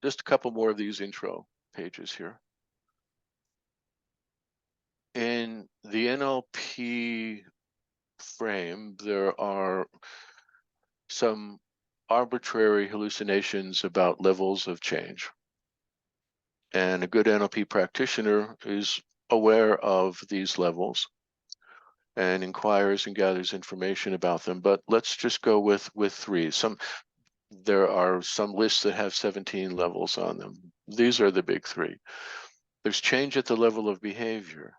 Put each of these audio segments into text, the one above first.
just a couple more of these intro pages here. In the NLP frame, there are some arbitrary hallucinations about levels of change. And a good NLP practitioner is aware of these levels and inquires and gathers information about them. But let's just go with three. There are some lists that have 17 levels on them. These are the big three. There's change at the level of behavior.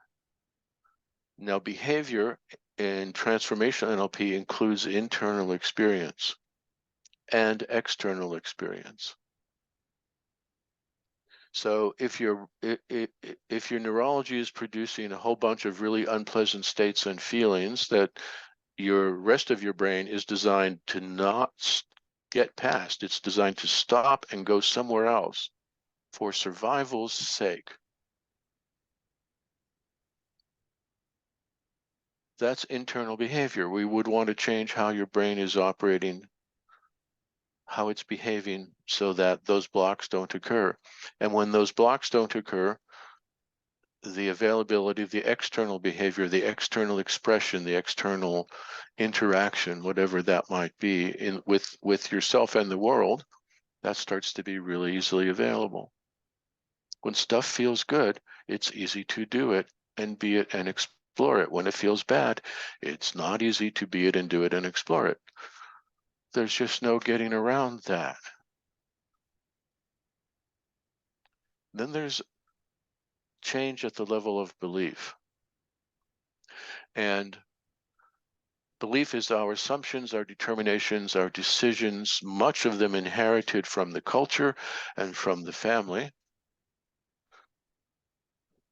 Now, behavior in transformational NLP includes internal experience and external experience. So if your neurology is producing a whole bunch of really unpleasant states and feelings that your rest of your brain is designed to not get past, it's designed to stop and go somewhere else for survival's sake. That's internal behavior. We would want to change how your brain is operating, how it's behaving, so that those blocks don't occur. And when those blocks don't occur, the availability of the external behavior, the external expression, the external interaction, whatever that might be, with yourself and the world, that starts to be really easily available. When stuff feels good, it's easy to do it and be it and explore it. When it feels bad, it's not easy to be it and do it and explore it. There's just no getting around that. Then there's change at the level of belief. And belief is our assumptions, our determinations, our decisions, much of them inherited from the culture and from the family.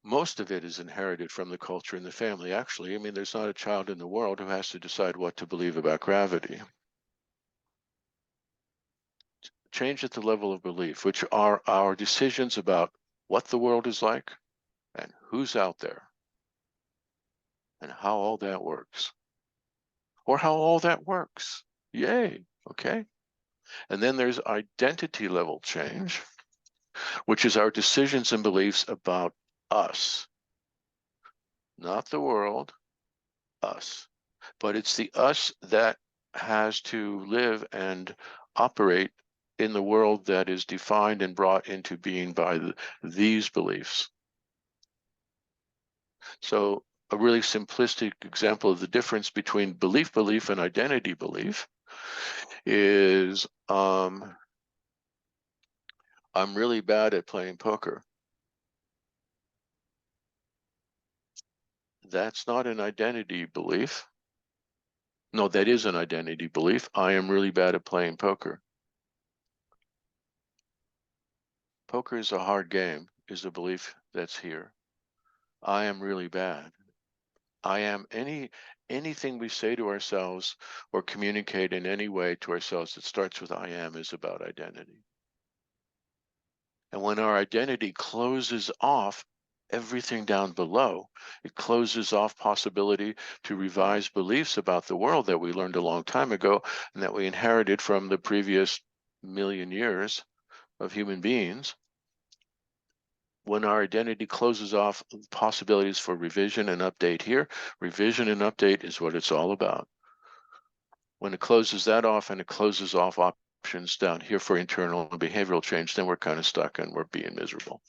Most of it is inherited from the culture and the family, actually. I mean, there's not a child in the world who has to decide what to believe about gravity. Change at the level of belief, which are our decisions about what the world is like and who's out there and how all that works. Or how all that works. Yay, okay? And then there's identity level change, which is our decisions and beliefs about us. Not the world, us. But it's the us that has to live and operate in the world that is defined and brought into being by these beliefs. So a really simplistic example of the difference between belief and identity belief is I'm really bad at playing poker. That's not an identity belief. No, that is an identity belief. I am really bad at playing poker. Poker is a hard game, is the belief that's here. I am really bad. I am anything we say to ourselves or communicate in any way to ourselves that starts with I am is about identity. And when our identity closes off everything down below, it closes off possibility to revise beliefs about the world that we learned a long time ago and that we inherited from the previous million years of human beings. When our identity closes off possibilities for revision and update here, revision and update is what it's all about. When it closes that off and it closes off options down here for internal and behavioral change, then we're kind of stuck and we're being miserable.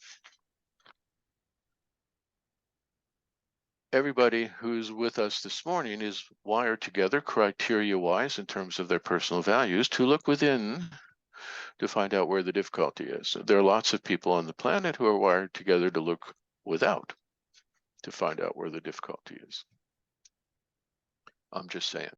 Everybody who's with us this morning is wired together criteria-wise in terms of their personal values to look within to find out where the difficulty is. There are lots of people on the planet who are wired together to look without to find out where the difficulty is. I'm just saying.